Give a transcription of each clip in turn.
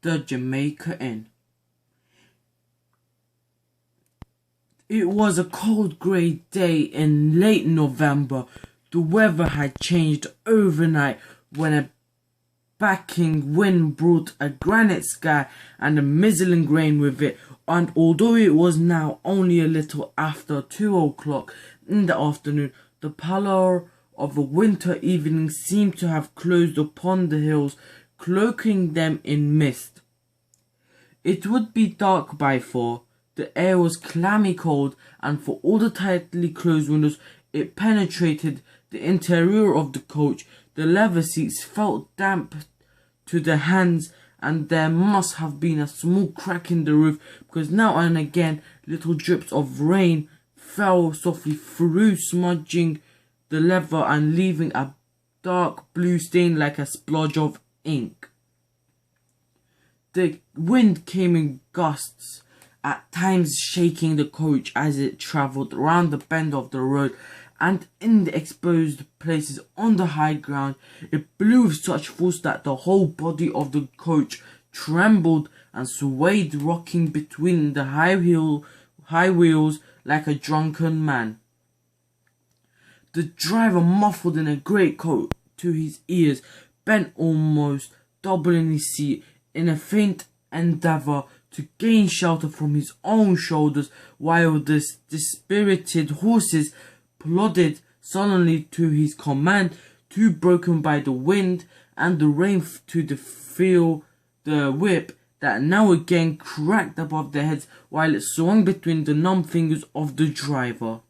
the Jamaica Inn. It was a cold grey day in late November. The weather had changed overnight when a backing wind brought a granite sky and a mizzling rain with it, and although it was now only a little after 2 o'clock in the afternoon, the pallor of a winter evening seemed to have closed upon the hills, cloaking them in mist. It would be dark by 4. The air was clammy cold, and for all the tightly closed windows it penetrated the interior of the coach. The leather seats felt damp to the hands, and there must have been a small crack in the roof, because now and again little drips of rain fell softly through, smudging the leather and leaving a dark blue stain like a splodge of ink. The wind came in gusts, at times shaking the coach as it travelled round the bend of the road, and in the exposed places on the high ground it blew with such force that the whole body of the coach trembled and swayed, rocking between the high wheels like a drunken man. The driver, muffled in a greatcoat to his ears, bent almost double in his seat in a faint endeavour to gain shelter from his own shoulders, while the dispirited horses plodded sullenly to his command, too broken by the wind and the rain to feel the whip that now again cracked above their heads while it swung between the numb fingers of the driver.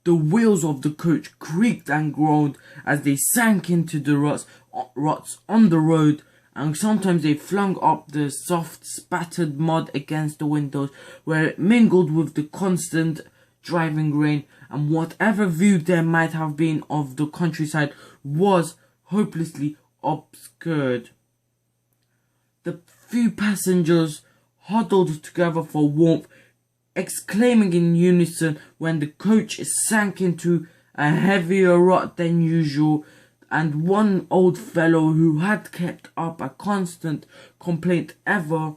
The wheels of the coach creaked and groaned as they sank into the ruts on the road, and sometimes they flung up the soft spattered mud against the windows, where it mingled with the constant driving rain, and whatever view there might have been of the countryside was hopelessly obscured. The few passengers huddled together for warmth, exclaiming in unison when the coach sank into a heavier rut than usual, and one old fellow who had kept up a constant complaint ever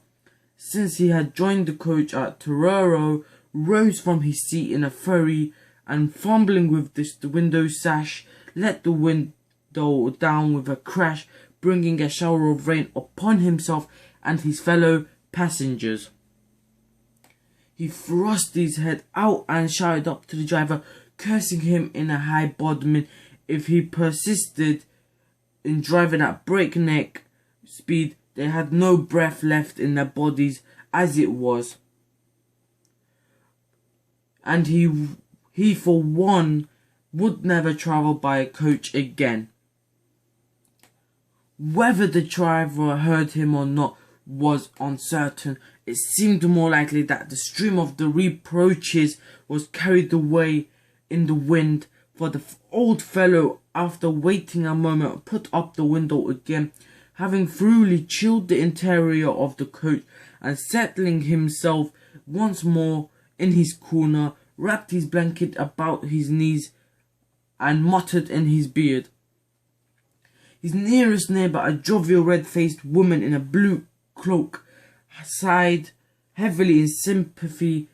since he had joined the coach at Truro rose from his seat in a flurry, and fumbling with the window sash, let the window down with a crash, bringing a shower of rain upon himself and his fellow passengers. He thrust his head out and shouted up to the driver, cursing him in a high bodmin if he persisted in driving at breakneck speed. They had no breath left in their bodies as it was, and he for one would never travel by a coach again. Whether the driver heard him or not was uncertain. It seemed more likely that the stream of the reproaches was carried away in the wind, for the old fellow, after waiting a moment, put up the window again, having thoroughly chilled the interior of the coach, and settling himself once more in his corner, wrapped his blanket about his knees and muttered in his beard. His nearest neighbour, a jovial red-faced woman in a blue cloak, sighed heavily in sympathy,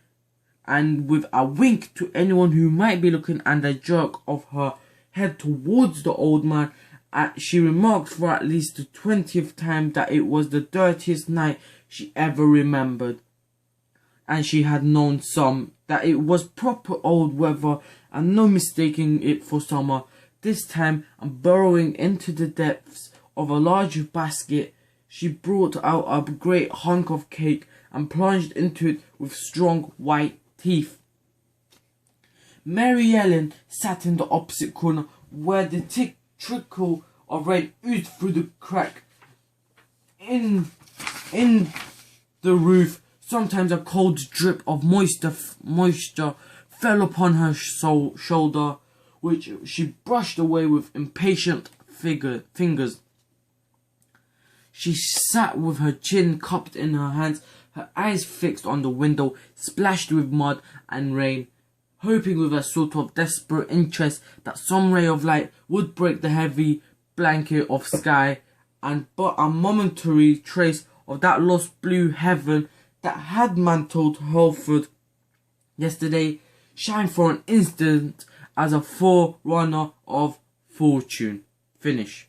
and with a wink to anyone who might be looking and a jerk of her head towards the old man, she remarked for at least the 20th time that it was the dirtiest night she ever remembered, and she had known that it was proper old weather and no mistaking it for summer. This time, and burrowing into the depths of a large basket, she brought out a great hunk of cake and plunged into it with strong white teeth. Mary Ellen sat in the opposite corner, where the trickle of rain oozed through the crack in the roof. Sometimes a cold drip of moisture fell upon her shoulder, which she brushed away with impatient fingers. She sat with her chin cupped in her hands, her eyes fixed on the window, splashed with mud and rain, hoping with a sort of desperate interest that some ray of light would break the heavy blanket of sky and but a momentary trace of that lost blue heaven that had mantled Holford yesterday shine for an instant as a forerunner of fortune. Finish.